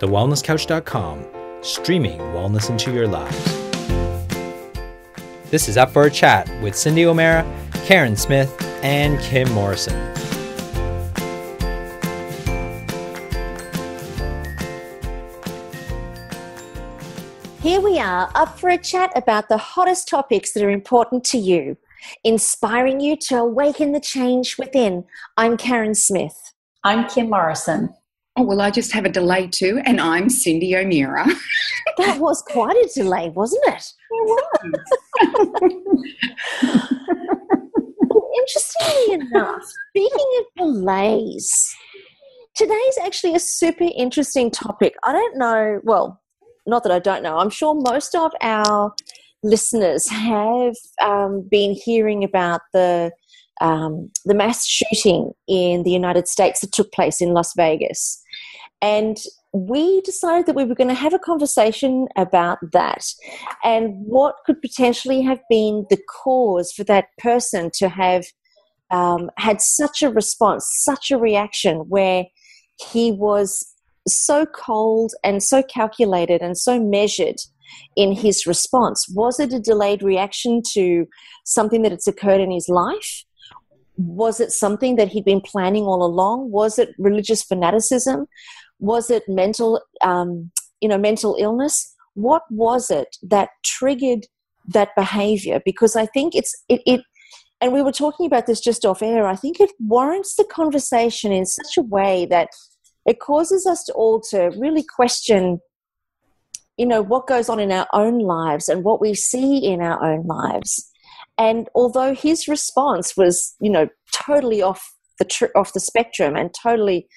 thewellnesscouch.com, streaming wellness into your lives. This is Up for a Chat with Cyndi O'Meara, Carren Smith, and Kim Morrison. Here we are, up for a chat about the hottest topics that are important to you, inspiring you to awaken the change within. I'm Carren Smith. I'm Kim Morrison. Oh, well, I just have a delay too, and I'm Cyndi O'Meara. That was quite a delay, wasn't it? It was. Interestingly enough, speaking of delays, today's actually a super interesting topic. I don't know, well, not that I don't know. I'm sure most of our listeners have been hearing about the mass shooting in the United States that took place in Las Vegas. And we decided that we were going to have a conversation about that and what could potentially have been the cause for that person to have had such a response, such a reaction where he was so cold and so calculated and so measured in his response. Was it a delayed reaction to something that has occurred in his life? Was it something that he'd been planning all along? Was it religious fanaticism? Was it mental illness? What was it that triggered that behavior? Because I think it and we were talking about this just off air, I think it warrants the conversation in such a way that it causes us to all to really question, what goes on in our own lives and what we see in our own lives. And although his response was, totally off the spectrum and totally,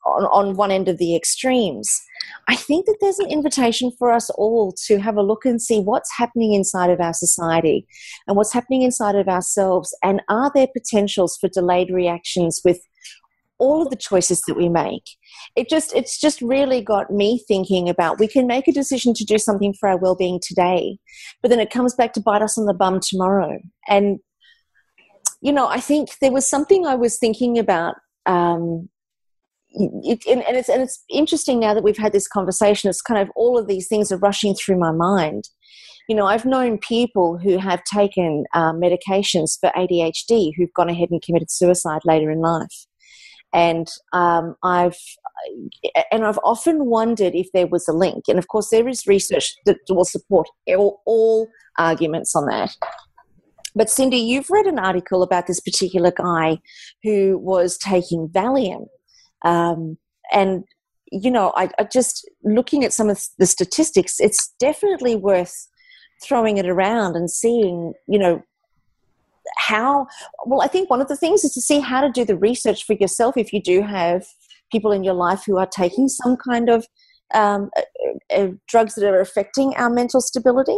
on one end of the extremes, I think that there's an invitation for us all to have a look and see what's happening inside of our society and what's happening inside of ourselves. And are there potentials for delayed reactions with all of the choices that we make? It's just really got me thinking about, we can make a decision to do something for our well-being today, but then it comes back to bite us on the bum tomorrow. And, I think there was something I was thinking about, it's interesting now that we've had this conversation. It's kind of all of these things are rushing through my mind. I've known people who have taken medications for ADHD who've gone ahead and committed suicide later in life. And I've often wondered if there was a link. And of course, there is research that will support all arguments on that. But Cyndi, you've read an article about this particular guy who was taking Valium. I just looking at some of the statistics, it's definitely worth throwing it around and seeing, I think one of the things is to see how to do the research for yourself if you do have people in your life who are taking some kind of drugs that are affecting our mental stability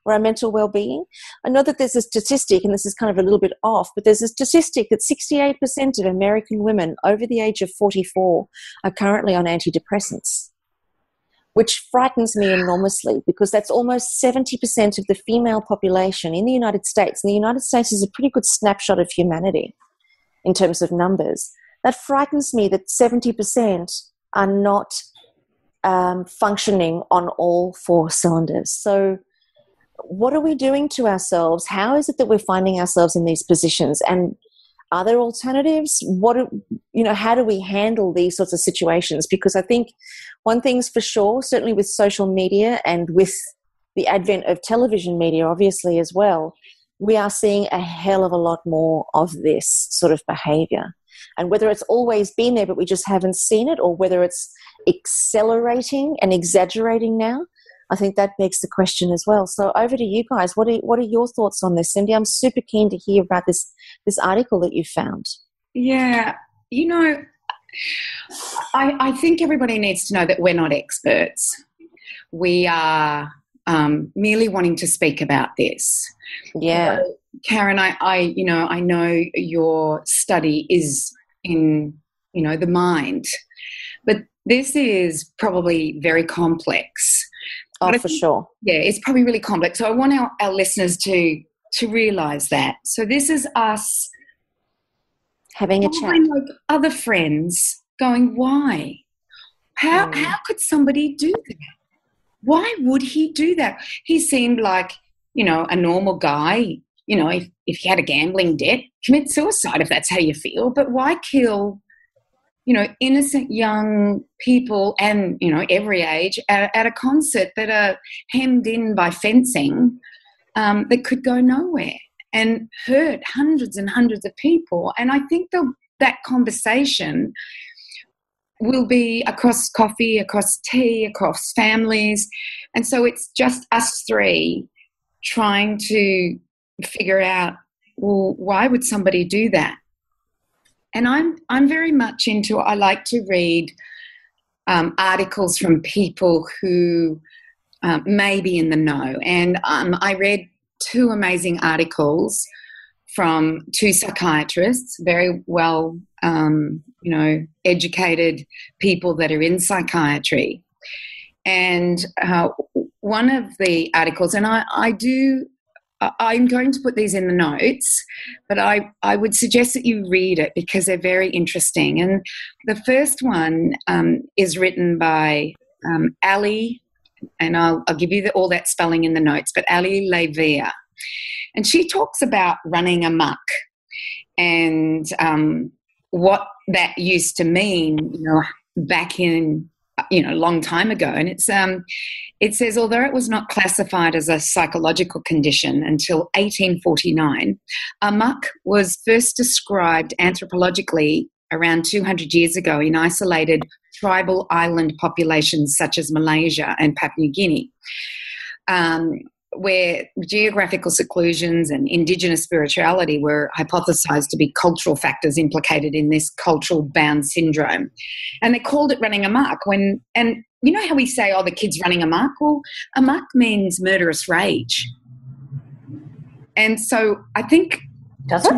or our mental well-being. I know that there's a statistic, and this is kind of a little bit off, but there's a statistic that 68% of American women over the age of 44 are currently on antidepressants, which frightens me enormously because that's almost 70% of the female population in the United States. And the United States is a pretty good snapshot of humanity in terms of numbers. That frightens me that 70% are not functioning on all four cylinders. So what are we doing to ourselves? How is it that we're finding ourselves in these positions? And are there alternatives? How do we handle these sorts of situations? Because I think one thing's for sure, certainly with social media and with the advent of television media, obviously, as well, we are seeing a hell of a lot more of this sort of behavior. And whether it's always been there, but we just haven't seen it, or whether it's accelerating and exaggerating now, I think that begs the question as well. So over to you guys. What are your thoughts on this, Cyndi? I'm super keen to hear about this article that you found. Yeah, I think everybody needs to know that we're not experts. We are merely wanting to speak about this. Yeah. So, Carren, I know your study is in, the mind, but this is probably very complex. Oh, for sure. Yeah, it's probably really complex. So I want our listeners to realise that. So this is us having a chat. Like other friends going, why? How could somebody do that? Why would he do that? He seemed like, a normal guy. If he had a gambling debt, commit suicide if that's how you feel. But why kill, innocent young people and, every age at a concert that are hemmed in by fencing that could go nowhere and hurt hundreds and hundreds of people? And I think that conversation will be across coffee, across tea, across families. And so it's just us three trying to figure out, well, why would somebody do that? And I'm very much into, I like to read articles from people who may be in the know. And I read two amazing articles from two psychiatrists, very well, educated people that are in psychiatry. And one of the articles, and I'm going to put these in the notes, but I would suggest that you read it because they're very interesting. And the first one is written by Ali, and I'll give you all that spelling in the notes, but Ali Levia. And she talks about running amok and what that used to mean, back in, a long time ago. And it says, although it was not classified as a psychological condition until 1849, amok was first described anthropologically around 200 years ago in isolated tribal island populations such as Malaysia and Papua New Guinea, where geographical seclusions and indigenous spirituality were hypothesized to be cultural factors implicated in this cultural bound syndrome. And they called it running amok and you know how we say, the kid's running amok? Well, amok means murderous rage. And so I think... Does it?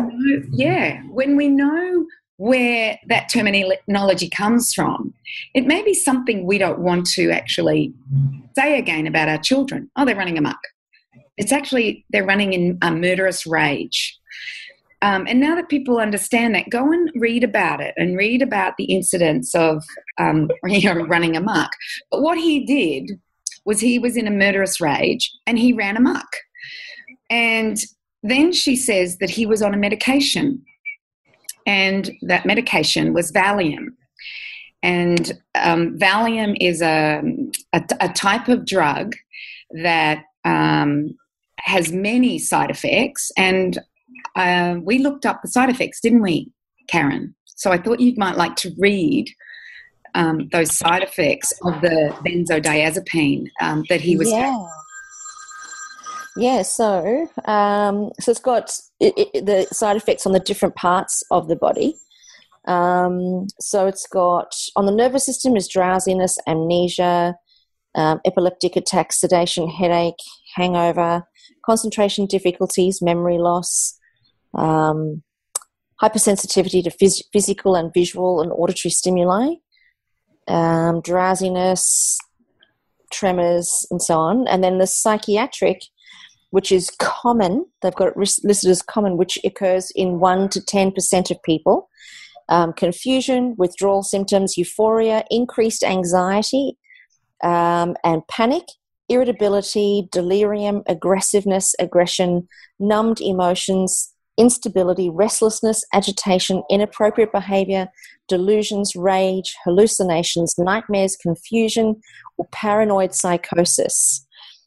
Yeah. When we know where that terminology comes from, it may be something we don't want to actually say again about our children. Oh, they're running amok. It's actually, they're running in a murderous rage. And now that people understand that, go and read about it and read about the incidents of running amok. But what he did was he was in a murderous rage and he ran amok. And then she says that he was on a medication, and that medication was Valium. And Valium is a type of drug that has many side effects, and we looked up the side effects, didn't we, Carren? So I thought you might like to read those side effects of the benzodiazepine that he was taking. Yeah, so it's got the side effects on the different parts of the body. So it's got, on the nervous system is drowsiness, amnesia, epileptic attacks, sedation, headache, hangover, concentration difficulties, memory loss, hypersensitivity to physical and visual and auditory stimuli, drowsiness, tremors, and so on. And then the psychiatric, which is common, they've got it listed as common, which occurs in 1 to 10% of people. Confusion, withdrawal symptoms, euphoria, increased anxiety, and panic, irritability, delirium, aggressiveness, aggression, numbed emotions, instability, restlessness, agitation, inappropriate behavior, delusions, rage, hallucinations, nightmares, confusion, or paranoid psychosis,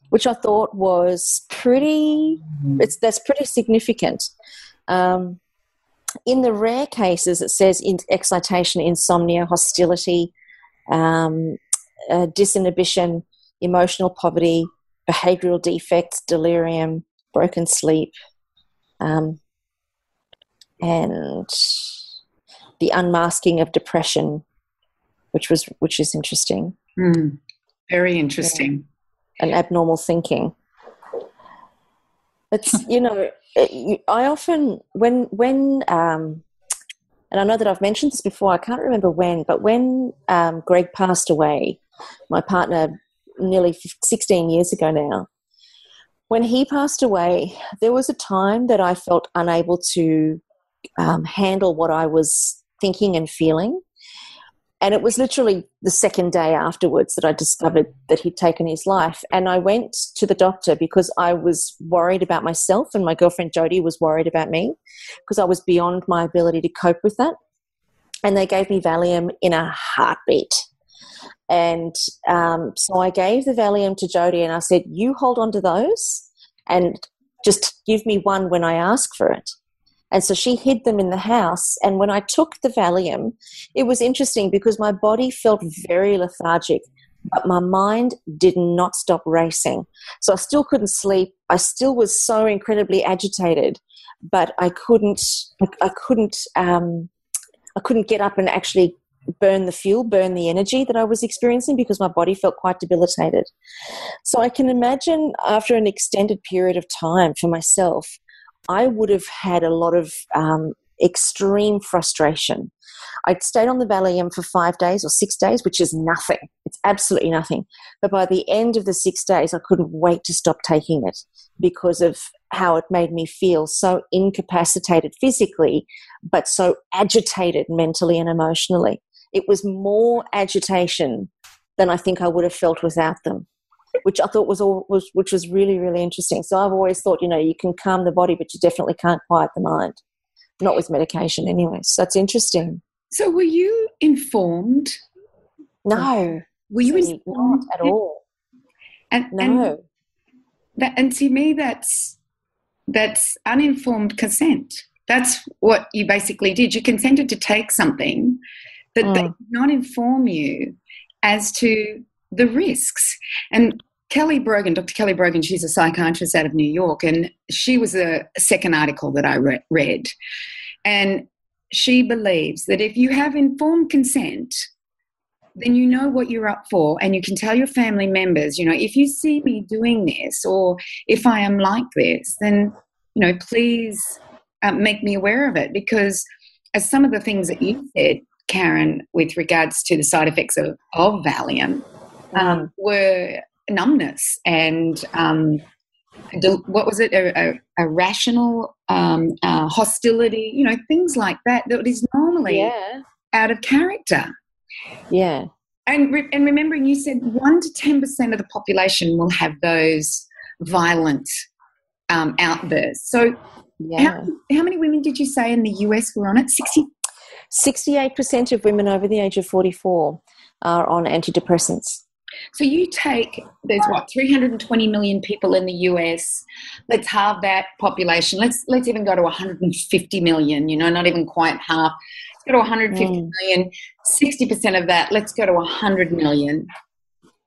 which I thought was that's pretty significant. In the rare cases, it says excitation, insomnia, hostility, disinhibition, emotional poverty, behavioral defects, delirium, broken sleep, and the unmasking of depression, which is interesting. Very interesting. Yeah. And abnormal thinking. It's, I often, when and I know that I've mentioned this before, I can't remember when, but when Greg passed away, my partner, nearly 16 years ago now, when he passed away, there was a time that I felt unable to handle what I was thinking and feeling. And it was literally the second day afterwards that I discovered that he'd taken his life. And I went to the doctor because I was worried about myself, and my girlfriend Jodie was worried about me because I was beyond my ability to cope with that. And they gave me Valium in a heartbeat. And so I gave the Valium to Jodie and I said, you hold on to those and just give me one when I ask for it. And so she hid them in the house. And when I took the Valium, it was interesting because my body felt very lethargic, but my mind did not stop racing. So I still couldn't sleep. I still was so incredibly agitated, but I couldn't get up and actually burn the fuel, burn the energy that I was experiencing because my body felt quite debilitated. So I can imagine after an extended period of time for myself, I would have had a lot of extreme frustration. I'd stayed on the Valium for 5 days or 6 days, which is nothing. It's absolutely nothing. But by the end of the 6 days, I couldn't wait to stop taking it because of how it made me feel so incapacitated physically, but so agitated mentally and emotionally. It was more agitation than I think I would have felt without them, which I thought was really, really interesting. So I've always thought, you can calm the body, but you definitely can't quiet the mind. Not with medication anyway. So that's interesting. So were you informed? No. Were you informed? Not at all. No. And to me, that's uninformed consent. That's what you basically did. You consented to take something that they did not inform you as to the risks. And Dr. Kelly Brogan, she's a psychiatrist out of New York, and she was a second article that I read. And she believes that if you have informed consent, then you know what you're up for, and you can tell your family members, if you see me doing this or if I am like this, then, please make me aware of it. Because as some of the things that you said, Carren, with regards to the side effects of Valium, were numbness and what was it? A rational hostility, things like that is normally out of character. Yeah. And remembering you said 1 to 10% of the population will have those violent outbursts. So how many women did you say in the US were on it? 68% of women over the age of 44 are on antidepressants. So you take, there's 320 million people in the US. Let's halve that population. Let's even go to 150 million, not even quite half. Let's go to 150 million. 60% of that, let's go to 100 million.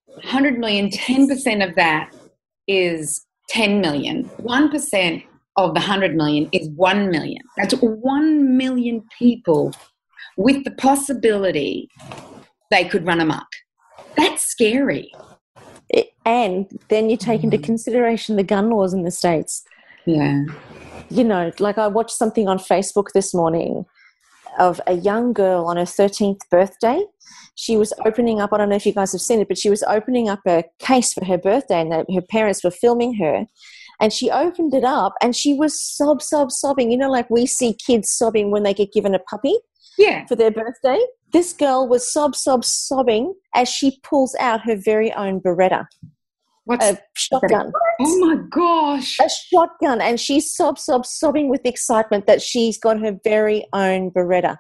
100 million, 10% of that is 10 million. 1% of the 100 million is 1 million. That's 1 million people with the possibility they could run amok. That's scary. And then you take into consideration the gun laws in the States. Yeah. Like I watched something on Facebook this morning of a young girl on her 13th birthday. She was opening up, I don't know if you guys have seen it, but she was opening up a case for her birthday, and her parents were filming her. And she opened it up and she was sobbing. Like we see kids sobbing when they get given a puppy for their birthday. This girl was sobbing as she pulls out her very own Beretta. A shotgun. Oh, my gosh. A shotgun. And she's sobbing with excitement that she's got her very own Beretta.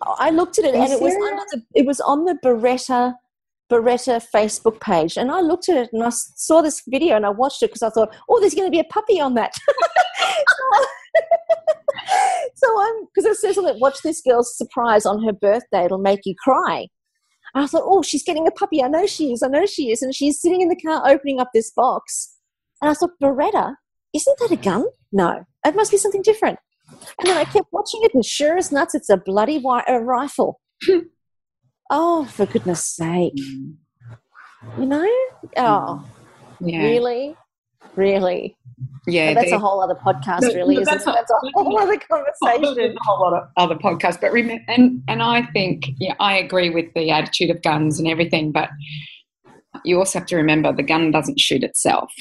I looked at it and it was on the Beretta Facebook page, and I looked at it and I saw this video and I watched it because I thought, there's going to be a puppy on that. Because it says on it, watch this girl's surprise on her birthday, it'll make you cry. And I thought, she's getting a puppy. I know she is. And she's sitting in the car opening up this box. And I thought, Beretta, isn't that a gun? No, it must be something different. And then I kept watching it, and sure as nuts, it's a bloody rifle. Oh, for goodness sake. Really? Yeah, that's a whole other podcast, really, isn't it? That's a whole other conversation. There's a whole lot of other podcasts. But and I think, I agree with the attitude of guns and everything, but you also have to remember the gun doesn't shoot itself.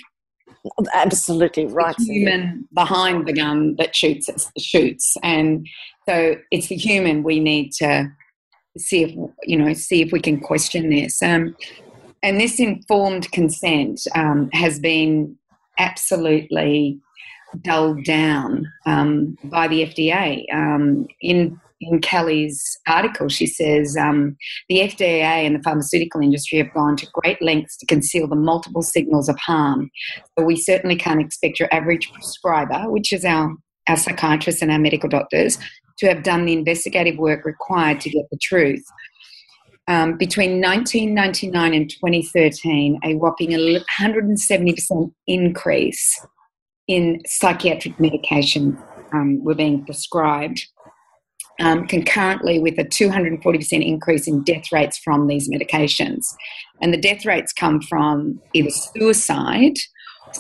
Absolutely right. It's the human behind the gun that shoots. And so it's the human we need to see if we can question this. And this informed consent has been absolutely dulled down by the FDA. In Kelly's article, she says the FDA and the pharmaceutical industry have gone to great lengths to conceal the multiple signals of harm. So we certainly can't expect your average prescriber, which is our psychiatrists and our medical doctors, to have done the investigative work required to get the truth. Between 1999 and 2013, a whopping 170% increase in psychiatric medication were being prescribed, concurrently with a 240% increase in death rates from these medications. And the death rates come from either suicide,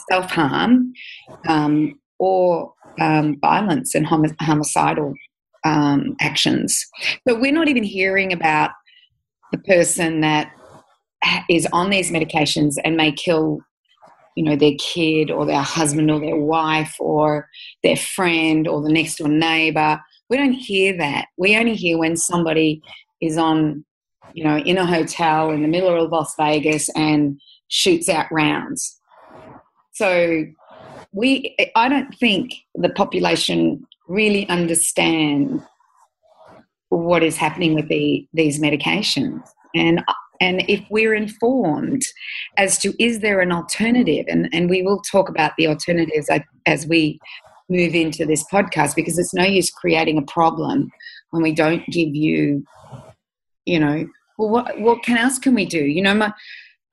self-harm, or violence and homicidal actions. But we're not even hearing about the person that is on these medications and may kill, their kid or their husband or their wife or their friend or the next door neighbour. We don't hear that. We only hear when somebody is on, in a hotel in the middle of Las Vegas and shoots out rounds. So I don't think the population really understand what is happening with these medications. And if we're informed as to is there an alternative, and we will talk about the alternatives as we move into this podcast, because it's no use creating a problem when we don't give you, what else can we do?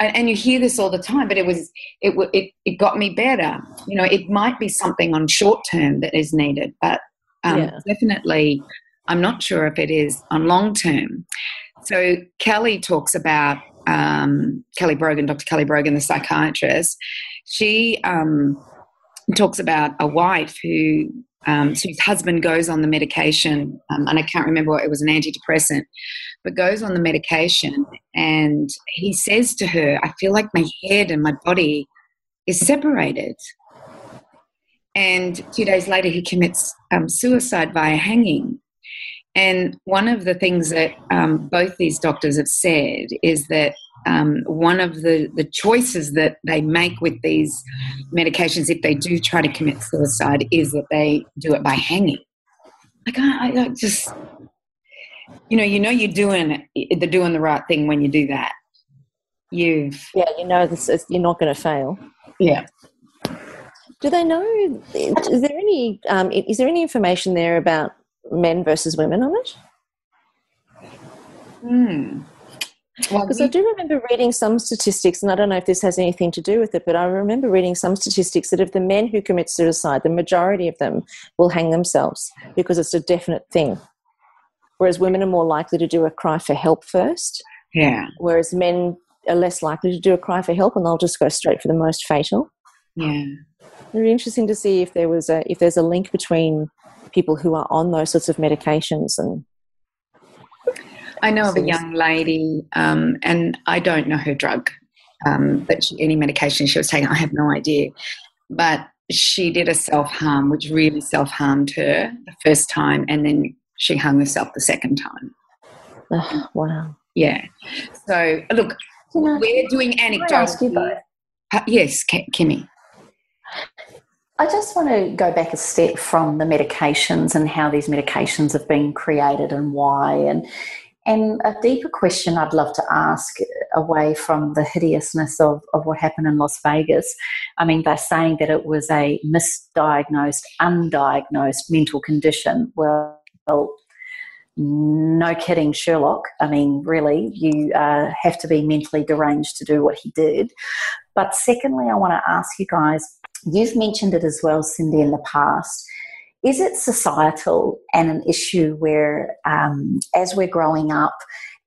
And you hear this all the time, but it got me better. It might be something on short term that is needed, but definitely I'm not sure if it is on long term. So Kelly talks about Dr. Kelly Brogan, the psychiatrist. She talks about a wife whose husband goes on the medication, and I can't remember what it was, an antidepressant, but goes on the medication, and he says to her, I feel like my head and my body is separated. And 2 days later, he commits suicide via hanging. And one of the things that both these doctors have said is that one of the choices that they make with these medications, if they do try to commit suicide, is that they do it by hanging. I just, you're doing the right thing when you do that. You're not going to fail. Yeah. Do they know? Is there any information there about men versus women on it? Because I do remember reading some statistics, and I don't know if this has anything to do with it, but I remember reading some statistics that of the men who commit suicide, the majority of them will hang themselves because it's a definite thing. Whereas women are more likely to do a cry for help first. Yeah. Whereas men are less likely to do a cry for help, and they'll just go straight for the most fatal. Yeah. It'd be interesting to see if there's a link between people who are on those sorts of medications. And I know of a young lady, and I don't know her drug, any medication she was taking, I have no idea. But she did a self-harm, which really self-harmed her the first time, and then she hung herself the second time. Oh, wow. Yeah. So, look, we're doing anecdotal. Yes, Kimmy. I just want to go back a step from the medications and how these medications have been created and why. And a deeper question I'd love to ask, away from the hideousness of what happened in Las Vegas. I mean, they're saying that it was a misdiagnosed, undiagnosed mental condition. Well, no kidding, Sherlock. I mean, really, you have to be mentally deranged to do what he did. But secondly, I want to ask you guys, you've mentioned it as well, Cyndi, in the past. Is it societal and an issue where as we're growing up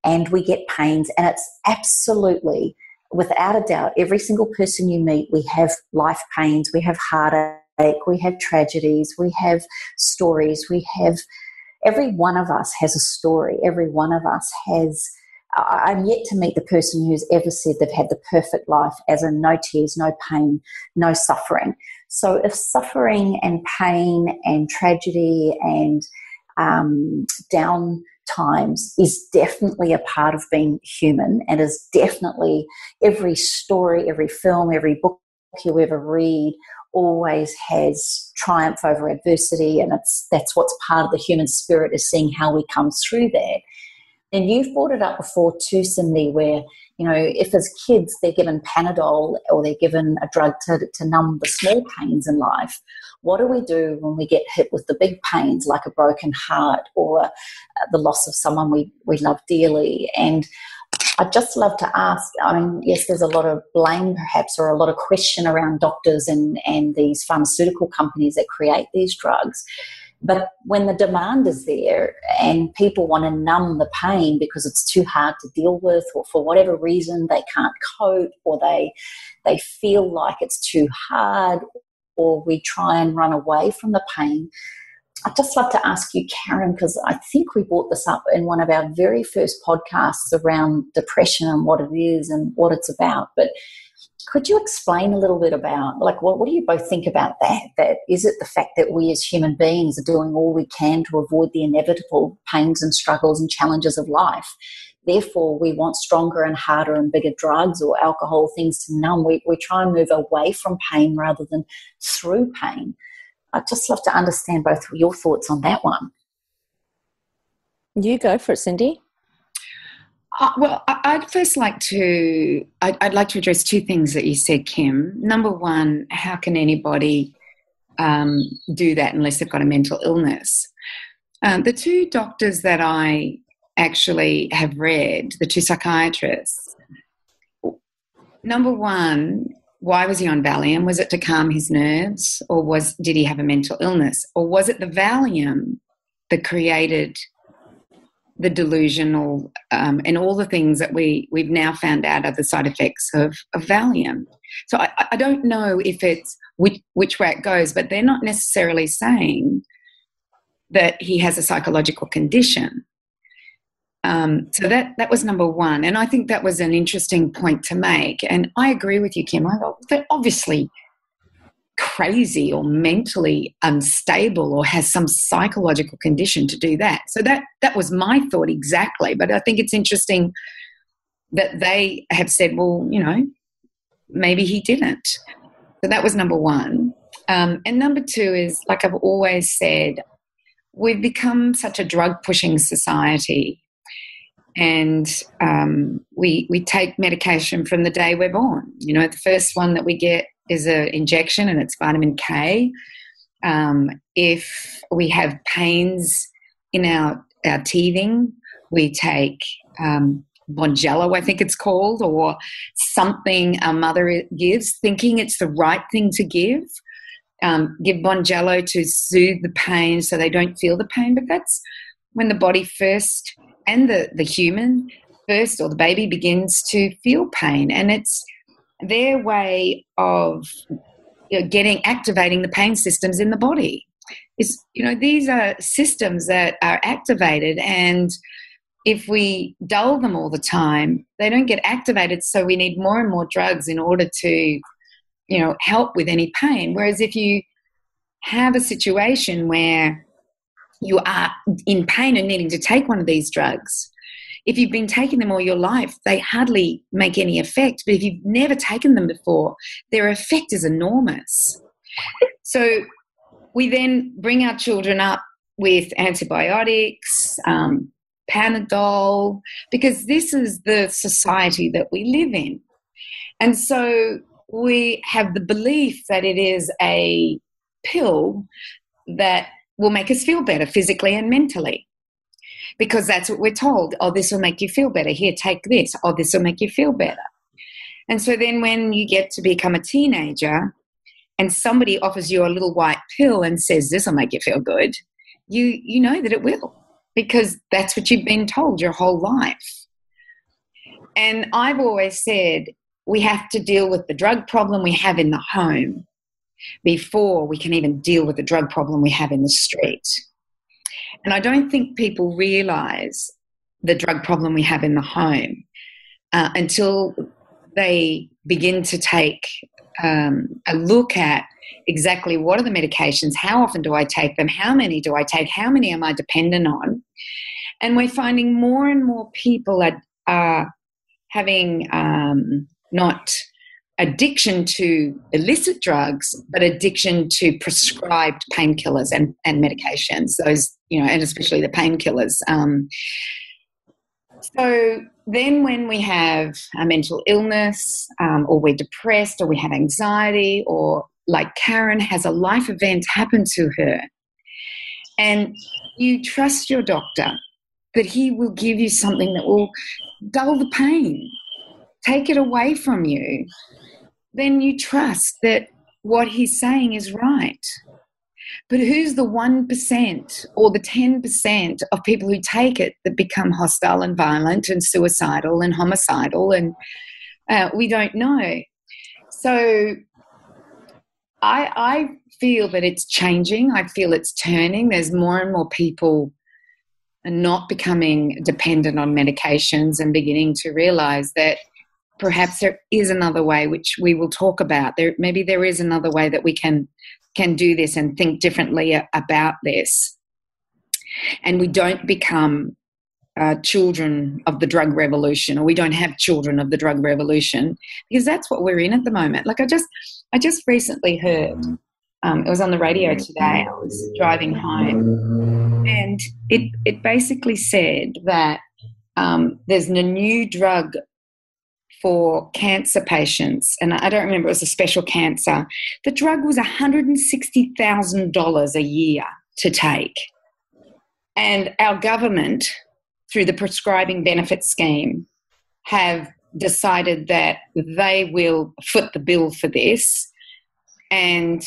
and we get pains, and it's absolutely, without a doubt, every single person you meet, we have life pains, we have heartache, we have tragedies, we have stories, every one of us has a story, every one of us has, I'm yet to meet the person who's ever said they've had the perfect life, as in no tears, no pain, no suffering. So if suffering and pain and tragedy and times is definitely a part of being human, and is definitely every story, every film, every book you ever read always has triumph over adversity, and that's what's part of the human spirit, is seeing how we come through that. And you've brought it up before too, Cyndi, where, if as kids they're given Panadol or they're given a drug to numb the small pains in life, what do we do when we get hit with the big pains, like a broken heart or the loss of someone we love dearly? And I'd just love to ask, yes, there's a lot of blame perhaps, or a lot of question around doctors and these pharmaceutical companies that create these drugs. But when the demand is there and people want to numb the pain because it's too hard to deal with, or for whatever reason they can't cope, or they feel like it's too hard, or we try and run away from the pain, I'd just love to ask you, Carren, because I think we brought this up in one of our very first podcasts around depression and what it is and what it's about. But could you explain a little bit about, what do you both think about that? That is it the fact that we as human beings are doing all we can to avoid the inevitable pains and struggles and challenges of life? Therefore, we want stronger and harder and bigger drugs or alcohol, things to numb. We try and move away from pain rather than through pain. I'd just love to understand both your thoughts on that one. You go for it, Cyndi. Well, I'd like to address two things that you said, Kim. Number one, how can anybody do that unless they've got a mental illness? The two doctors that I actually have read, the two psychiatrists, number one, why was he on Valium? Was it to calm his nerves, or did he have a mental illness? Or was it the Valium that created the delusional and all the things that we've now found out are the side effects of Valium? So I don't know if it's which way it goes, but they're not necessarily saying that he has a psychological condition. So that was number one. And I think that was an interesting point to make. And I agree with you, Kim. I thought they're obviously crazy or mentally unstable or has some psychological condition to do that. So that was my thought exactly. But I think it's interesting that they have said, well, maybe he didn't. So that was number one. And number two is, like I've always said, we've become such a drug-pushing society. And we take medication from the day we're born. The first one that we get is an injection, and it's vitamin K. If we have pains in our teething, we take Bonjelo, I think it's called, or something our mother gives, thinking it's the right thing to give. Give Bonjelo to soothe the pain so they don't feel the pain. But that's when the body first, and the human first, or the baby, begins to feel pain. And it's their way of activating the pain systems in the body. These are systems that are activated, and if we dull them all the time, they don't get activated. So we need more and more drugs in order to, help with any pain. Whereas if you have a situation where you are in pain and needing to take one of these drugs, if you've been taking them all your life, they hardly make any effect. But if you've never taken them before, their effect is enormous. So we then bring our children up with antibiotics, Panadol, because this is the society that we live in. And so we have the belief that it is a pill that will make us feel better physically and mentally, because that's what we're told. Oh, this will make you feel better. Here, take this. Oh, this will make you feel better. And so then when you get to become a teenager and somebody offers you a little white pill and says, this will make you feel good, you know that it will, because that's what you've been told your whole life. And I've always said we have to deal with the drug problem we have in the home before we can even deal with the drug problem we have in the street. And I don't think people realise the drug problem we have in the home until they begin to take a look at exactly what are the medications, how often do I take them, how many do I take, how many am I dependent on? And we're finding more and more people are having not addiction to illicit drugs, but addiction to prescribed painkillers and medications, those, and especially the painkillers. So then when we have a mental illness, or we're depressed, or we have anxiety, or like Carren has a life event happen to her, and you trust your doctor that he will give you something that will dull the pain, take it away from you, then you trust that what he's saying is right. But who's the 1% or the 10% of people who take it that become hostile and violent and suicidal and homicidal? And we don't know. So I feel that it's changing. I feel it's turning. There's more and more people not becoming dependent on medications and beginning to realise that perhaps there is another way, which we will talk about. Maybe there is another way that we can do this and think differently about this. And we don't become children of the drug revolution, or we don't have children of the drug revolution, because that's what we're in at the moment. Like I just recently heard, it was on the radio today, I was driving home, and it basically said that there's a new drug for cancer patients, and I don't remember, it was a special cancer. The drug was $160,000 a year to take. And our government, through the prescribing benefit scheme, have decided that they will foot the bill for this, and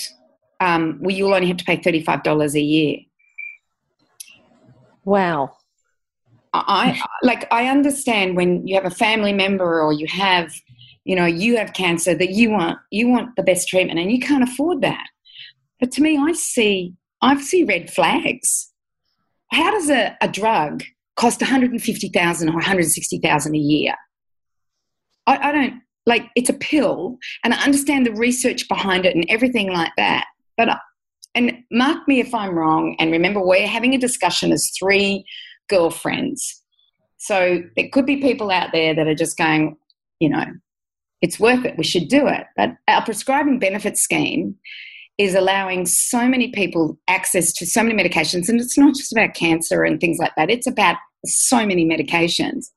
you'll only have to pay $35 a year. Wow. I understand when you have a family member, or you have cancer, that you want the best treatment and you can't afford that. But to me, I see red flags. How does a drug cost $150,000 or $160,000 a year? I don't, it's a pill, and I understand the research behind it and everything like that. But and mark me if I'm wrong, and remember, we're having a discussion as 3 girlfriends. So there could be people out there that are just going, it's worth it, we should do it. But our prescribing benefit scheme is allowing so many people access to so many medications, and it's not just about cancer and things like that. It's about so many medications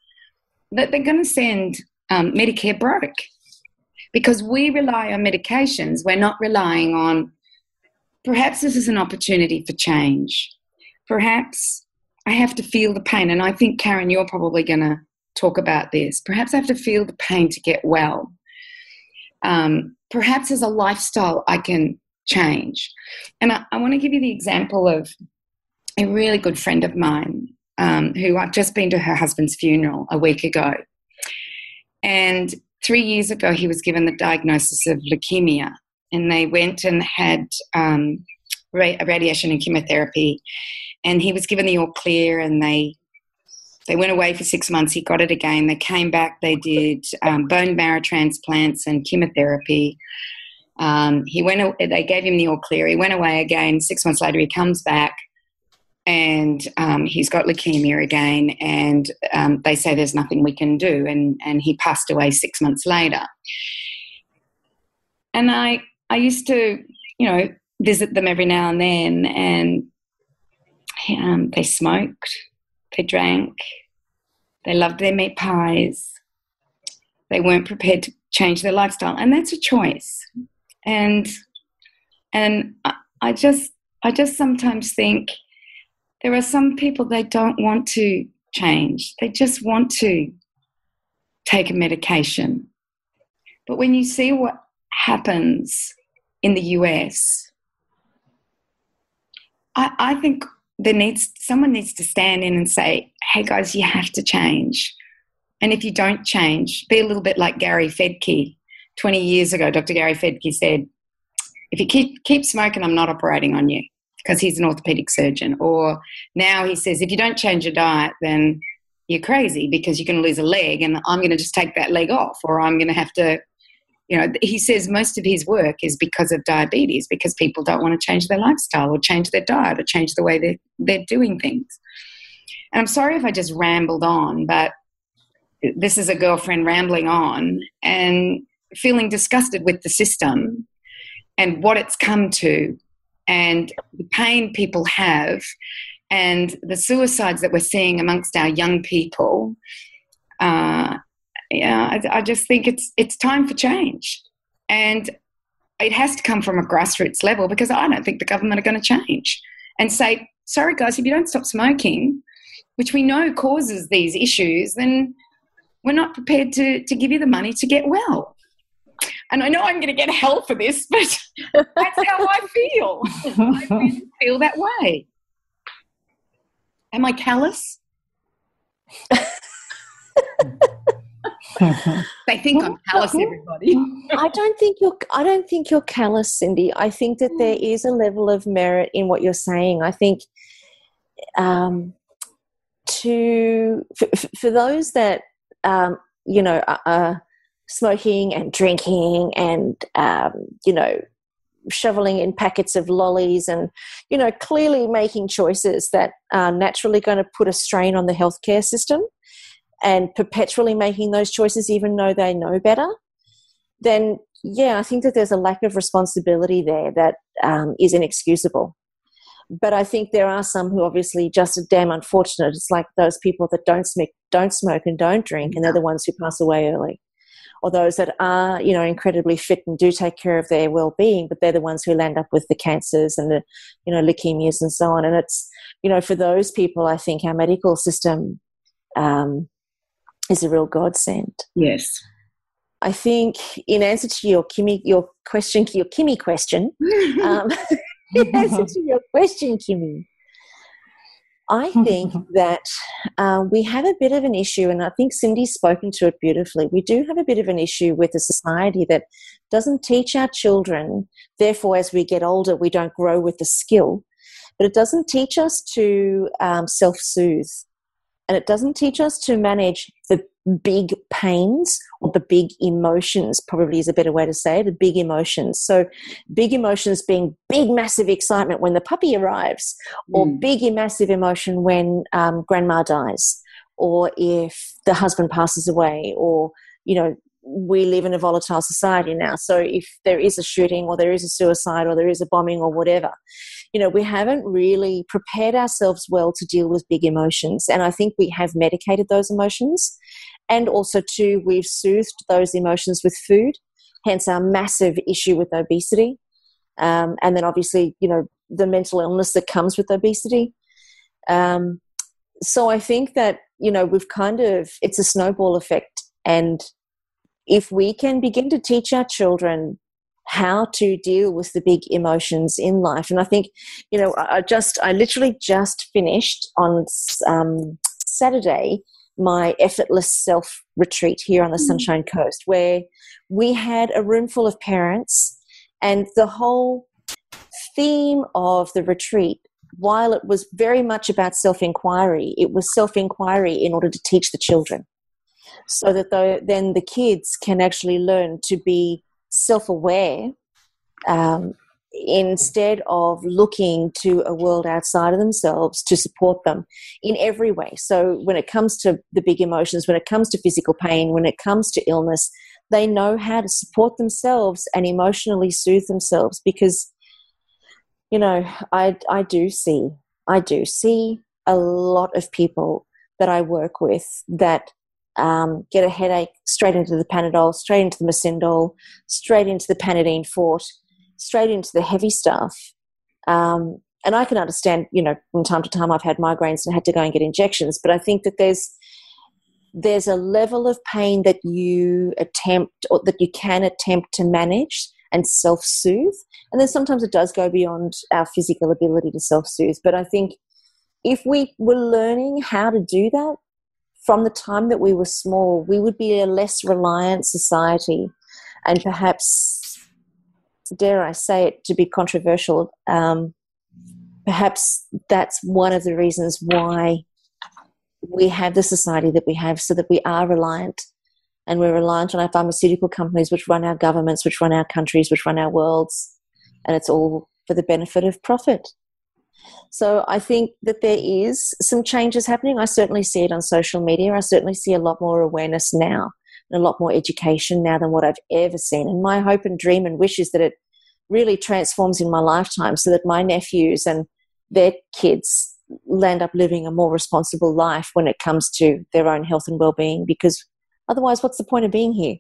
that they're going to send Medicare broke, because we rely on medications. We're not relying on, perhaps this is an opportunity for change. Perhaps I have to feel the pain, and I think, Carren, you're probably going to talk about this. Perhaps I have to feel the pain to get well. Perhaps as a lifestyle I can change. And I want to give you the example of a really good friend of mine, who I've just been to her husband's funeral a week ago. And 3 years ago he was given the diagnosis of leukemia, and they went and had radiation and chemotherapy. And he was given the all clear, and they went away for 6 months. He got it again. They came back. They did bone marrow transplants and chemotherapy. They gave him the all clear. He went away again. 6 months later, he comes back, and he's got leukemia again. And they say there's nothing we can do. And he passed away 6 months later. And I used to, visit them every now and then, and they smoked, they drank, they loved their meat pies, they weren't prepared to change their lifestyle, and that's a choice. And I just sometimes think there are some people, they don't want to change, they just want to take a medication. But when you see what happens in the US, I think someone needs to stand in and say, hey guys, you have to change. And if you don't change, be a little bit like Gary Fedke. 20 years ago, Dr. Gary Fedke said, if you keep smoking, I'm not operating on you, because he's an orthopedic surgeon. Or now he says, if you don't change your diet, then you're crazy because you're going to lose a leg and I'm going to just take that leg off, or I'm going to have to, he says most of his work is because of diabetes, because people don't want to change their lifestyle or change their diet or change the way they're doing things. And I'm sorry if I just rambled on, but this is a girlfriend rambling on and feeling disgusted with the system and what it's come to and the pain people have and the suicides that we're seeing amongst our young people. I just think it's time for change. And it has to come from a grassroots level, because I don't think the government are going to change and say, sorry, guys, if you don't stop smoking, which we know causes these issues, then we're not prepared to give you the money to get well. And I know I'm going to get hell for this, but that's how I feel. I really feel that way. Am I callous? They think I'm callous, everybody. I don't think you're callous, Cyndi. I think that there is a level of merit in what you're saying. I think for those that are smoking and drinking and shoveling in packets of lollies and clearly making choices that are naturally going to put a strain on the healthcare system, and perpetually making those choices even though they know better, then I think that there's a lack of responsibility there that is inexcusable. But I think there are some who obviously just are damn unfortunate. It's like those people that don't smoke and don't drink, and they're the ones who pass away early. Or those that are, incredibly fit and do take care of their well-being, but they're the ones who land up with the cancers and the, leukemias and so on. And it's, for those people, I think our medical system is a real godsend. Yes. I think in answer to your Kimmy question, in answer to your question, Kimmy, I think that we have a bit of an issue, and I think Cyndi's spoken to it beautifully. We do have a bit of an issue with a society that doesn't teach our children, therefore as we get older we don't grow with the skill, but it doesn't teach us to self-soothe, and it doesn't teach us to manage the big pains or the big emotions, probably is a better way to say it, the big emotions. So big emotions being big, massive excitement when the puppy arrives, or big, massive emotion when grandma dies, or if the husband passes away, or, we live in a volatile society now. So if there is a shooting or there is a suicide or there is a bombing or whatever, we haven't really prepared ourselves well to deal with big emotions. And I think we have medicated those emotions. And also, too, we've soothed those emotions with food, hence our massive issue with obesity. And then obviously, the mental illness that comes with obesity. So I think that, we've it's a snowball effect. And if we can begin to teach our children how to deal with the big emotions in life, and I think, I literally just finished on Saturday my effortless self retreat here on the Sunshine Coast, where we had a room full of parents, and the whole theme of the retreat, while it was very much about self-inquiry, it was self-inquiry in order to teach the children, so that then the kids can actually learn to be self-aware instead of looking to a world outside of themselves to support them in every way. So when it comes to the big emotions, when it comes to physical pain, when it comes to illness, they know how to support themselves and emotionally soothe themselves. Because, I do see a lot of people that I work with that get a headache straight into the Panadol, straight into the Mesindol, straight into the Panadine Forte, straight into the heavy stuff. And I can understand, from time to time I've had migraines and had to go and get injections, but I think that there's a level of pain that you attempt, or that you can attempt to manage and self-soothe. And then sometimes it does go beyond our physical ability to self-soothe. But I think if we were learning how to do that from the time that we were small, we would be a less reliant society, and perhaps, dare I say it to be controversial, perhaps that's one of the reasons why we have the society that we have, so that we are reliant, and we're reliant on our pharmaceutical companies, which run our governments, which run our countries, which run our worlds, and it's all for the benefit of profit. So I think that there is some changes happening. I certainly see it on social media. I certainly see a lot more awareness now and a lot more education now than what I've ever seen. And my hope and dream and wish is that it really transforms in my lifetime, so that my nephews and their kids end up living a more responsible life when it comes to their own health and well-being, because otherwise what's the point of being here?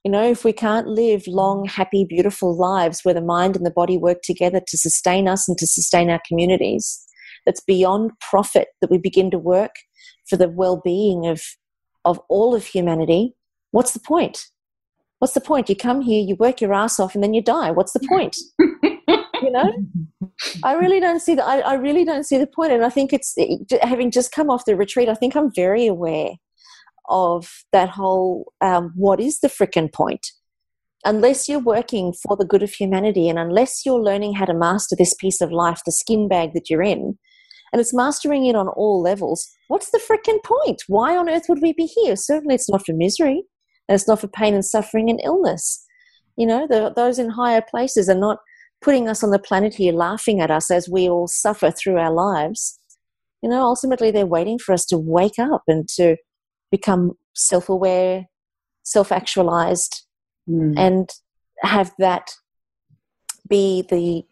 You know, if we can't live long, happy, beautiful lives where the mind and the body work together to sustain us and to sustain our communities, that's beyond profit, that we begin to work for the well-being of all of humanity, what's the point? What's the point? You come here, you work your ass off, and then you die. What's the point? You know? I really don't see I really don't see the point. And I think it's, having just come off the retreat, I think I'm very aware of that whole what is the frickin' point? Unless you're working for the good of humanity, and unless you're learning how to master this piece of life, the skin bag that you're in, and it's mastering it on all levels, what's the frickin' point? Why on earth would we be here? Certainly it's not for misery, and it's not for pain and suffering and illness. You know, those in higher places are not putting us on the planet here laughing at us as we all suffer through our lives. You know, ultimately they're waiting for us to wake up and to become self-aware, self-actualized, and have that be the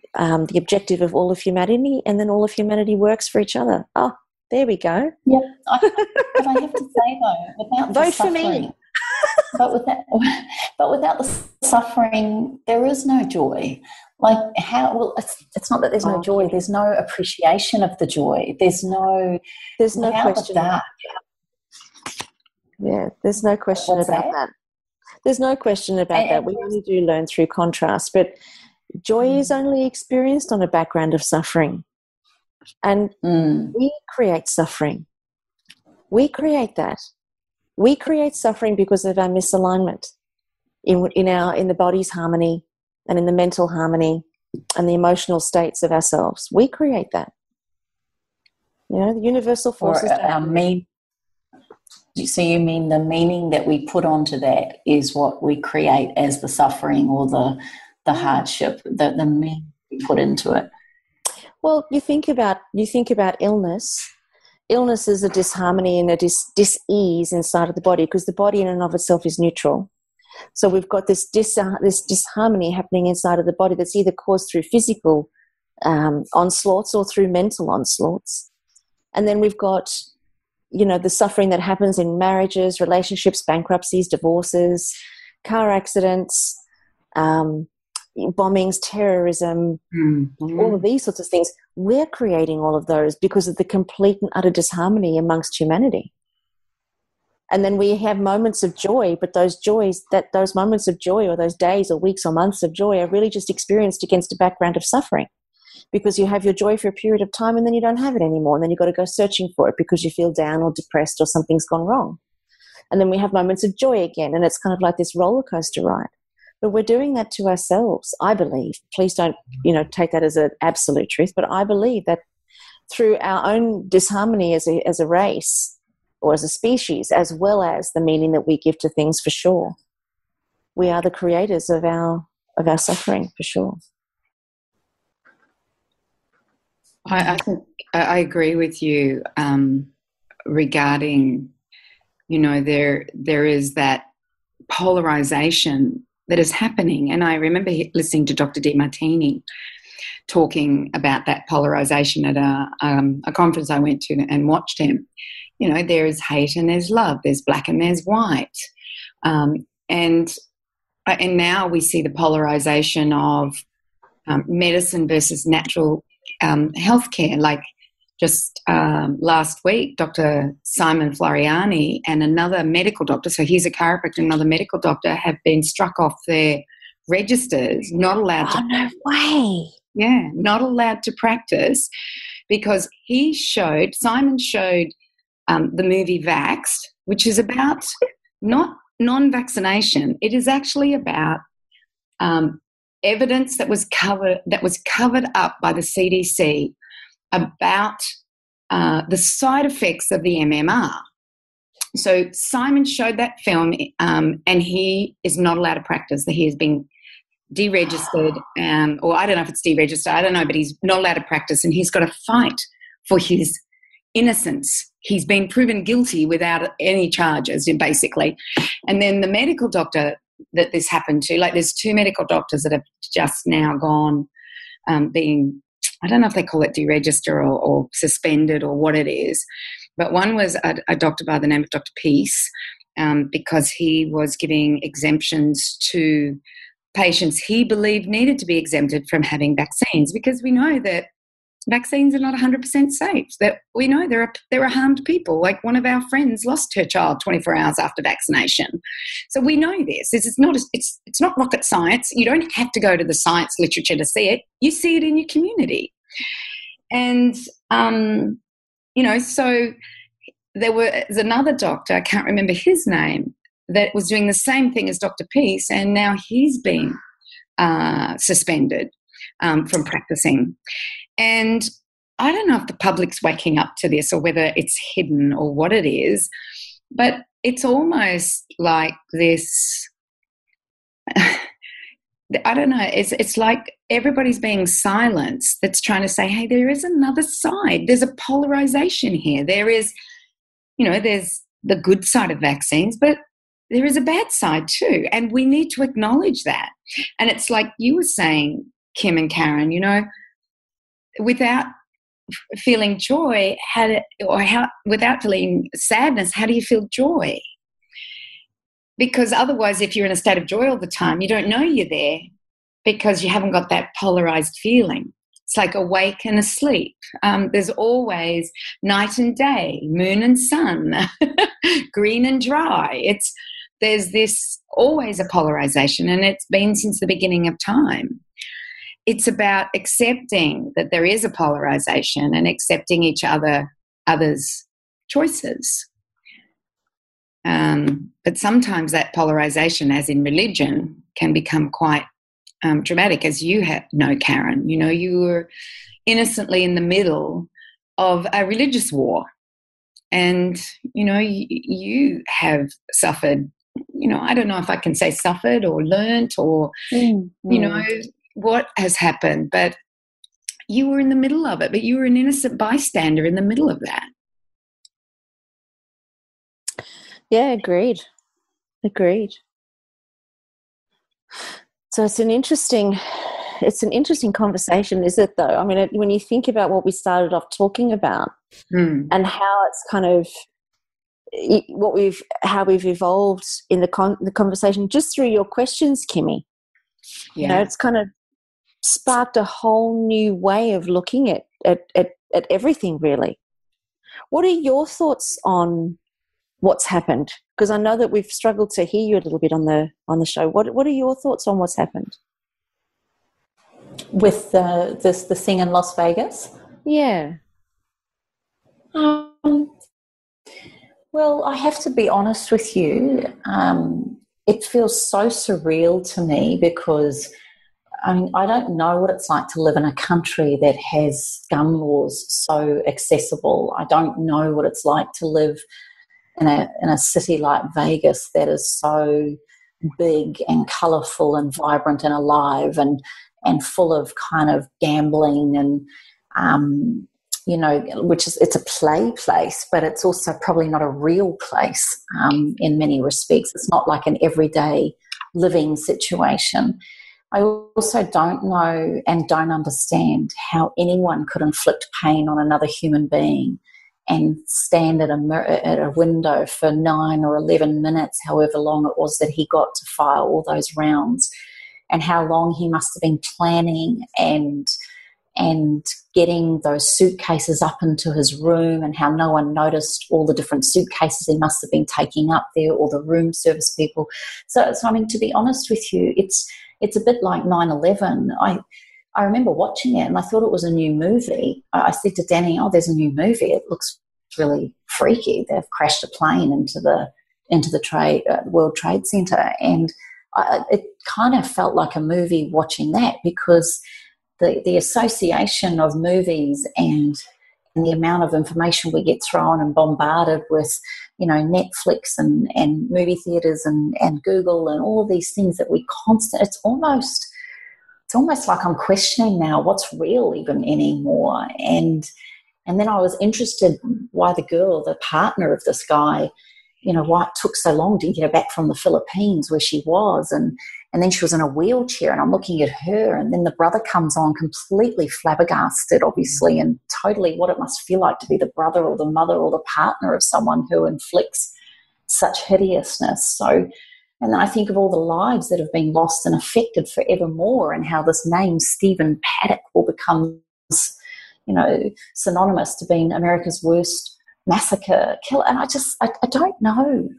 objective of all of humanity, and then all of humanity works for each other. Oh, there we go. Yeah, but I have to say though, without vote the for suffering, me. but without the suffering, there is no joy. Like how? Well, it's not that there's no joy. There's no appreciation of the joy. There's no question that. Yeah, there's no question about that. There's no question about that. We only do learn through contrast, but joy is only experienced on a background of suffering. And we create suffering. We create that. We create suffering because of our misalignment in the body's harmony, and in the mental harmony and the emotional states of ourselves. We create that. You know, the universal forces. So you mean the meaning that we put onto that is what we create as the suffering or the hardship, the meaning we put into it? Well, you think about illness. Illness is a disharmony and a dis-ease inside of the body, because the body in and of itself is neutral. So we've got this disharmony happening inside of the body that's either caused through physical onslaughts or through mental onslaughts. And then we've got, you know, the suffering that happens in marriages, relationships, bankruptcies, divorces, car accidents, bombings, terrorism, all of these sorts of things. We're creating all of those because of the complete and utter disharmony amongst humanity. And then we have moments of joy, but those moments of joy, or those days or weeks or months of joy, are really just experienced against a background of suffering, because you have your joy for a period of time and then you don't have it anymore, and then you've got to go searching for it because you feel down or depressed or something's gone wrong. And then we have moments of joy again, and it's kind of like this roller coaster ride. But we're doing that to ourselves, I believe. Please don't, take that as an absolute truth, but I believe that through our own disharmony as a race, or as a species, as well as the meaning that we give to things, for sure, we are the creators of our suffering, for sure. I think I agree with you regarding, there is that polarization that is happening. And I remember listening to Dr. DeMartini talking about that polarization at a conference I went to and watched him. There is hate and there's love, there's black and there's white. And now we see the polarization of medicine versus natural healthcare. Like just last week, Dr. Simon Floriani and another medical doctor, so he's a chiropractor, another medical doctor, have been struck off their registers, not allowed to. Oh, no way. Yeah, not allowed to practice, because Simon showed the movie Vaxxed, which is about not non-vaccination. It is actually about evidence that was covered up by the CDC about the side effects of the MMR. So Simon showed that film, and he is not allowed to practice. He has been deregistered, or I don't know if it's deregistered, I don't know, but he's not allowed to practice, and he's got to fight for his innocence. He's been proven guilty without any charges, basically. And then the medical doctor that this happened to, like there's 2 medical doctors that have just now gone being, I don't know if they call it deregister or suspended or what it is, but one was a doctor by the name of Dr. Peace, because he was giving exemptions to patients he believed needed to be exempted from having vaccines, because we know that vaccines are not 100% safe. That we know there are harmed people. Like one of our friends lost her child 24 hours after vaccination. So we know this. It's not rocket science. You don't have to go to the science literature to see it. You see it in your community. And so there's another doctor, I can't remember his name, that was doing the same thing as Dr. Peace, and now he's been suspended from practicing. And I don't know if the public's waking up to this or whether it's hidden or what it is, but it's almost like this, I don't know, it's like everybody's being silenced that's trying to say, hey, there is another side. There's a polarization here. There is, there's the good side of vaccines, but there is a bad side too, and we need to acknowledge that. And it's like you were saying, Kim and Carren, without feeling joy, without feeling sadness, how do you feel joy? Because otherwise, if you're in a state of joy all the time, you don't know you're there because you haven't got that polarized feeling. It's like awake and asleep. There's always night and day, moon and sun, green and dry. There's this always a polarization, and it's been since the beginning of time. It's about accepting that there is a polarization and accepting others' choices. But sometimes that polarization, as in religion, can become quite dramatic, as you know, Carren. You were innocently in the middle of a religious war, and you have suffered. I don't know if I can say suffered or learnt or what has happened, but you were in the middle of it. But you were an innocent bystander in the middle of that. Yeah, agreed. So it's an interesting conversation, is it though? I mean, when you think about what we started off talking about and how it's kind of how we've evolved in the conversation just through your questions, Kimmy. Yeah. It's kind of sparked a whole new way of looking at everything, really. What are your thoughts on what's happened? Because I know that we've struggled to hear you a little bit on the show. What are your thoughts on what's happened with the thing in Las Vegas? Yeah. Well, I have to be honest with you. It feels so surreal to me because I don't know what it's like to live in a country that has gun laws so accessible. I don't know what it's like to live in a city like Vegas that is so big and colourful and vibrant and alive and full of kind of gambling and it's a play place, but it's also probably not a real place in many respects. It's not like an everyday living situation. I also don't know and don't understand how anyone could inflict pain on another human being and stand at a window for 9 or 11 minutes, however long it was that he got to fire all those rounds, and how long he must have been planning and getting those suitcases up into his room, and how no one noticed all the different suitcases he must have been taking up there, or the room service people. So I mean, to be honest with you, it's a bit like 9/11. I remember watching it and I thought it was a new movie. I said to Danny, there's a new movie. It looks really freaky. They've crashed a plane into the World Trade Center. And it kind of felt like a movie watching that, because the association of movies and the amount of information we get thrown and bombarded with, Netflix and movie theatres and Google and all of these things that we it's almost like I'm questioning now what's real even anymore. And then I was interested why the partner of this guy, why it took so long to get her back from the Philippines where she was. And then she was in a wheelchair, and I'm looking at her, and then the brother comes on completely flabbergasted, obviously, and totally what it must feel like to be the brother or the mother or the partner of someone who inflicts such hideousness. So, and then I think of all the lives that have been lost and affected forevermore, and how this name Stephen Paddock will become, synonymous to being America's worst massacre killer. And I don't know.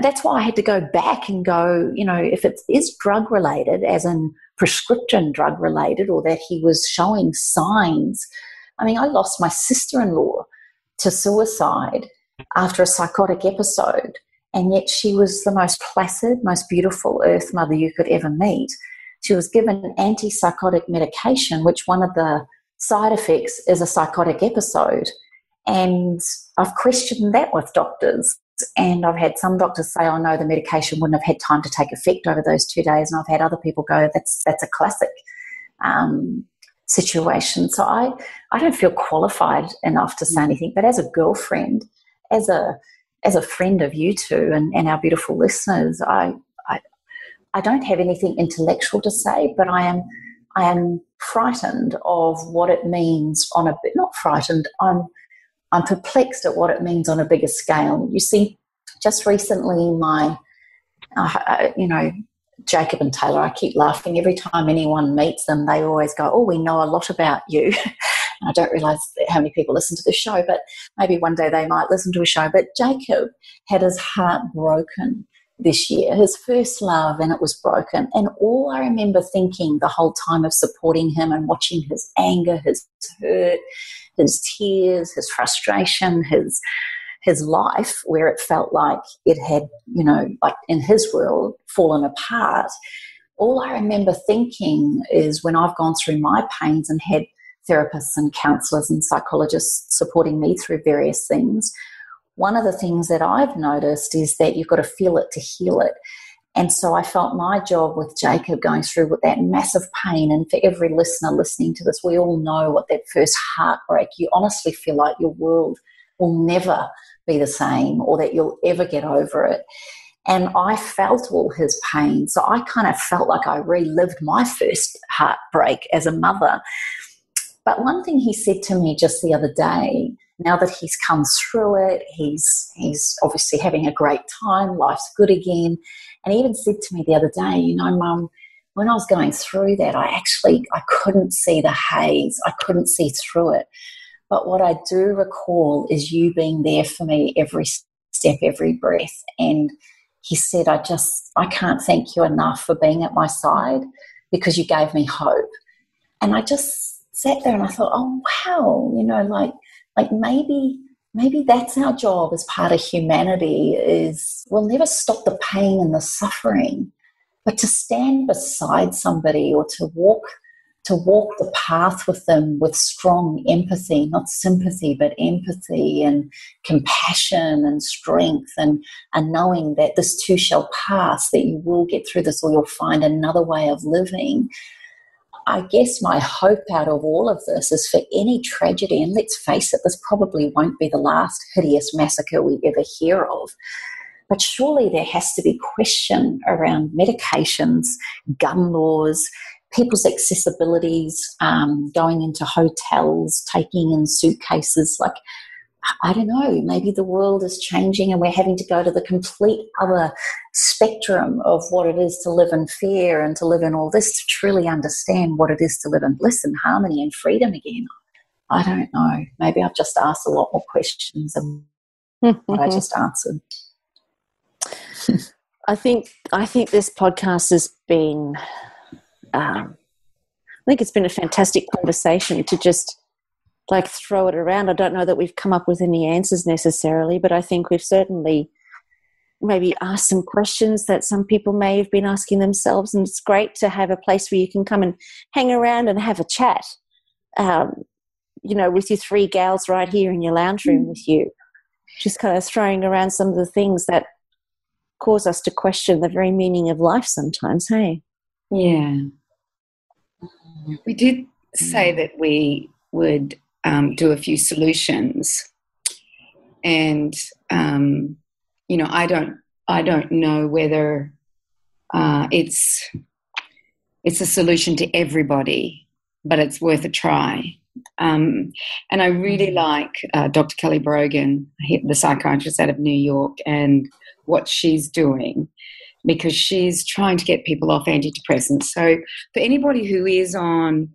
That's why I had to go back and go, if it is drug related, as in prescription drug related, or that he was showing signs. I mean, I lost my sister-in-law to suicide after a psychotic episode, and yet she was the most placid, most beautiful earth mother you could ever meet. She was given antipsychotic medication, which one of the side effects is a psychotic episode. And I've questioned that with doctors. And I've had some doctors say, oh, no, the medication wouldn't have had time to take effect over those 2 days. And I've had other people go, that's a classic situation. So I don't feel qualified enough to say anything. But as a girlfriend, as a friend of you two and our beautiful listeners, I don't have anything intellectual to say, but I am frightened of what it means not frightened, I'm perplexed at what it means on a bigger scale. You see, just recently Jacob and Taylor, I keep laughing. Every time anyone meets them, they always go, oh, we know a lot about you. I don't realise how many people listen to the show, but maybe one day they might listen to a show. But Jacob had his heart broken this year, his first love, and it was broken. And all I remember thinking the whole time of supporting him and watching his anger, his hurt, his tears, his frustration, his life, where it felt like it had, like in his world, fallen apart. All I remember thinking is when I've gone through my pains and had therapists and counsellors and psychologists supporting me through various things, one of the things that I've noticed is that you've got to feel it to heal it. And so I felt my job with Jacob going through with that massive pain, and for every listener listening to this, we all know what that first heartbreak, you honestly feel like your world will never be the same or that you'll ever get over it. And I felt all his pain. So I kind of felt like I relived my first heartbreak as a mother. But one thing he said to me just the other day, now that he's come through it, he's obviously having a great time, life's good again. And he even said to me the other day, Mum, when I was going through that, I couldn't see the haze. I couldn't see through it. But what I do recall is you being there for me every step, every breath. And he said, I can't thank you enough for being at my side because you gave me hope. And I just sat there and I thought, oh, wow, like maybe that's our job as part of humanity is we'll never stop the pain and the suffering, but to stand beside somebody or to walk the path with them with strong empathy, not sympathy, but empathy and compassion and strength and knowing that this too shall pass, that you will get through this or you'll find another way of living. I guess my hope out of all of this is for any tragedy, and let's face it, this probably won't be the last hideous massacre we ever hear of, but surely there has to be question around medications, gun laws, people's accessibilities, going into hotels, taking in suitcases. Like, I don't know, maybe the world is changing and we're having to go to the complete other spectrum of what it is to live in fear and to live in all this to truly understand what it is to live in bliss and harmony and freedom again. I don't know. Maybe I've just asked a lot more questions than what I just answered. I think this podcast has been I think it's been a fantastic conversation to just throw it around. I don't know that we've come up with any answers necessarily, but I think we've certainly maybe asked some questions that some people may have been asking themselves, and it's great to have a place where you can come and hang around and have a chat. with your 3 gals right here in your lounge room with you, just kind of throwing around some of the things that cause us to question the very meaning of life sometimes, hey? Yeah. We did say that we would do a few solutions, and I don't know whether it's a solution to everybody, but it's worth a try. And I really like Dr. Kelly Brogan, the psychiatrist out of New York, and what she's doing, because she's trying to get people off antidepressants. So for anybody who is on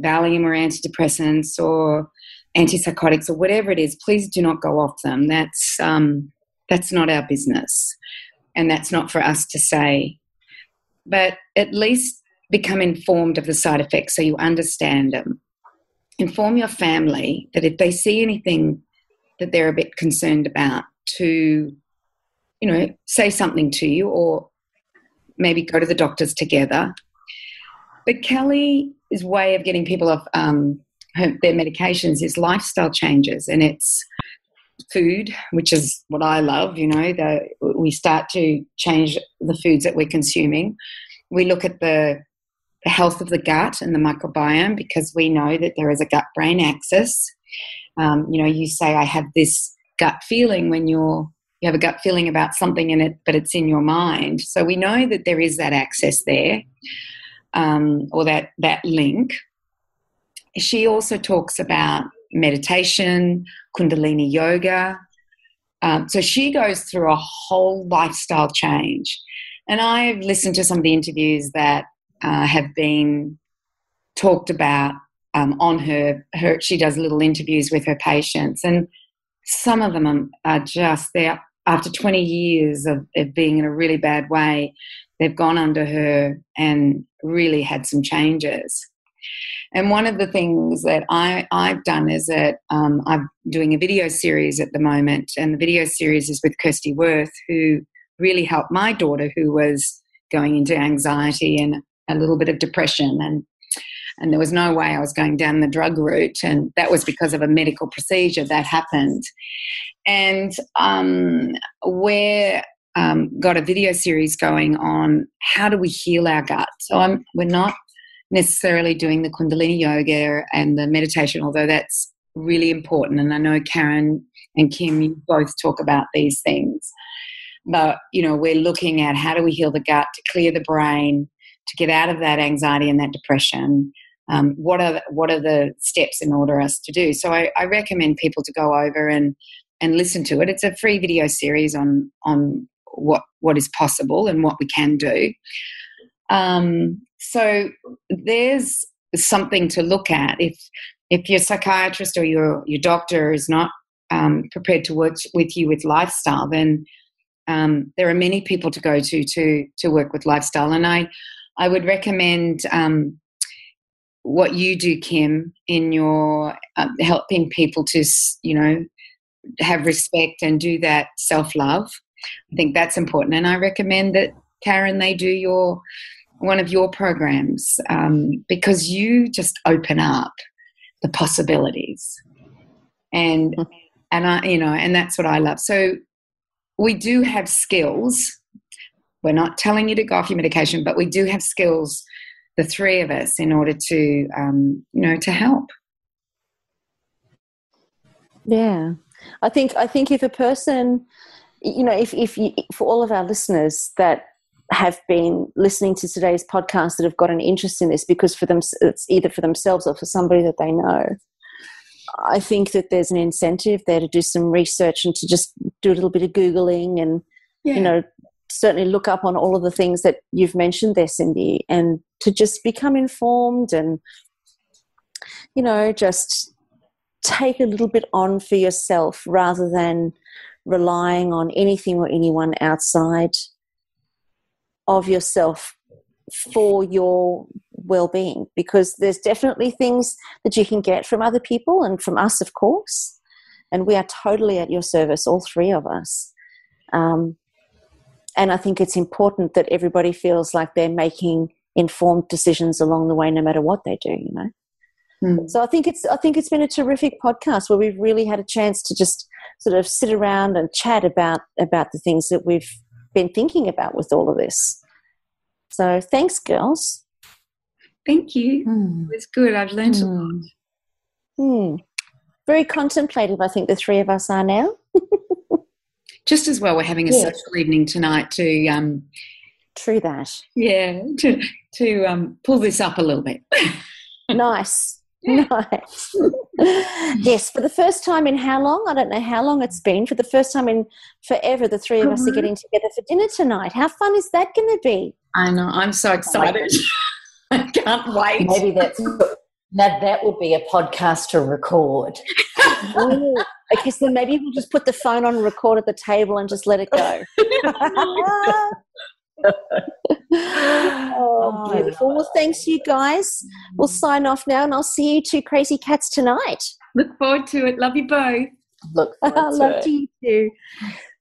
Valium or antidepressants or antipsychotics or whatever it is, please do not go off them. That's not our business, and that's not for us to say. But at least become informed of the side effects so you understand them. Inform your family that if they see anything that they're a bit concerned about, to, say something to you, or maybe go to the doctors together. But Kelly's way of getting people off their medications is lifestyle changes, and it's food, which is what I love. We start to change the foods that we're consuming. We look at the health of the gut and the microbiome, because we know that there is a gut-brain axis. You say, I have this gut feeling when you have a gut feeling about something in it, but it's in your mind. So we know that there is that access there, or that link. She also talks about meditation, Kundalini yoga. So she goes through a whole lifestyle change. And I've listened to some of the interviews that have been talked about on her. She does little interviews with her patients, and some of them are just there. After 20 years of being in a really bad way, they've gone under her and really had some changes. And one of the things that I've done is that I'm doing a video series at the moment, and the video series is with Kirsty Worth, who really helped my daughter, who was going into anxiety and a little bit of depression, and there was no way I was going down the drug route, and that was because of a medical procedure that happened. And we're got a video series going on how do we heal our gut. So we're not necessarily doing the Kundalini yoga and the meditation, although that's really important. And I know Carren and Kim, you both talk about these things. But, we're looking at how do we heal the gut to clear the brain, to get out of that anxiety and that depression. What are the steps in order us to do? So I recommend people to go over and listen to it. It's a free video series on what is possible and what we can do. So there's something to look at. If your psychiatrist or your doctor is not prepared to work with you with lifestyle, then there are many people to go to work with lifestyle. And I would recommend what you do, Kim, in your helping people to, have respect and do that self-love. I think that's important. And I recommend that, Carren, they do one of your programs, because you just open up the possibilities. And I, and that's what I love. So we do have skills. We're not telling you to go off your medication, but we do have skills, the three of us, in order to, to help. Yeah. I think if a person, if you, for all of our listeners that have been listening to today's podcast that have got an interest in this, because for them, it's either for themselves or for somebody that they know, I think that there's an incentive there to do some research and to just do a little bit of Googling and, certainly look up on all of the things that you've mentioned there, Cyndi, and to just become informed and, just take a little bit on for yourself rather than relying on anything or anyone outside of yourself for your well-being, because there's definitely things that you can get from other people and from us, of course, and we are totally at your service, all three of us. And I think it's important that everybody feels like they're making informed decisions along the way, no matter what they do, So I think it's been a terrific podcast where we've really had a chance to just sort of sit around and chat about the things that we've been thinking about with all of this. So thanks, girls. Thank you. It was good. I've learned a lot. Very contemplative, I think the three of us are now. Just as well we're having a social evening tonight to True that. Yeah, to pull this up a little bit. Nice. Nice. Yes, for the first time in how long? I don't know how long it's been. For the first time in forever, the three of us are getting together for dinner tonight. How fun is that going to be? I know. I'm so excited. I can't wait. Maybe that would be a podcast to record. Ooh, okay, so maybe we'll just put the phone on record at the table and just let it go. Oh, beautiful. Well, thanks, you guys. We'll sign off now, and I'll see you two crazy cats tonight. Look forward to it. Love you both. Look forward to love it. to you too.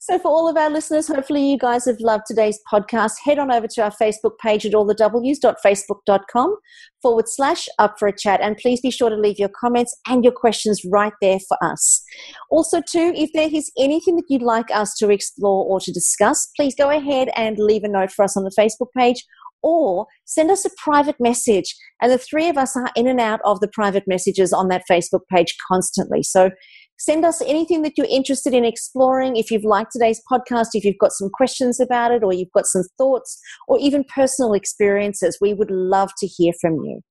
So for all of our listeners, hopefully you guys have loved today's podcast. Head on over to our Facebook page at allthews.facebook.com/up for a chat. And please be sure to leave your comments and your questions right there for us. Also too, if there is anything that you'd like us to explore or to discuss, please go ahead and leave a note for us on the Facebook page or send us a private message. And the three of us are in and out of the private messages on that Facebook page constantly. So send us anything that you're interested in exploring. If you've liked today's podcast, if you've got some questions about it, or you've got some thoughts, or even personal experiences, we would love to hear from you.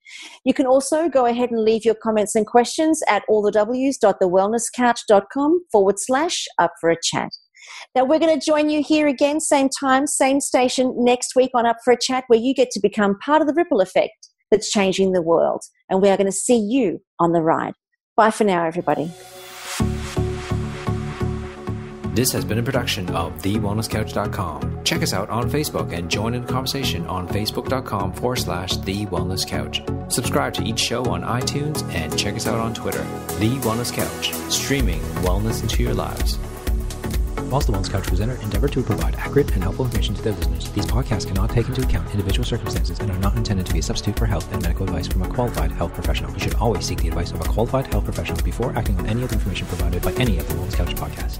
You can also go ahead and leave your comments and questions at allthews.thewellnesscouch.com/up for a chat. Now, we're going to join you here again, same time, same station, next week on Up for a Chat, where you get to become part of the ripple effect that's changing the world. And we are going to see you on the ride. Bye for now, everybody. This has been a production of TheWellnessCouch.com. Check us out on Facebook and join in the conversation on Facebook.com/TheWellnessCouch. Subscribe to each show on iTunes and check us out on Twitter. The Wellness Couch, streaming wellness into your lives. Whilst the Wellness Couch presenter endeavor to provide accurate and helpful information to their listeners, these podcasts cannot take into account individual circumstances and are not intended to be a substitute for health and medical advice from a qualified health professional. You should always seek the advice of a qualified health professional before acting on any of the information provided by any of the Wellness Couch podcasts.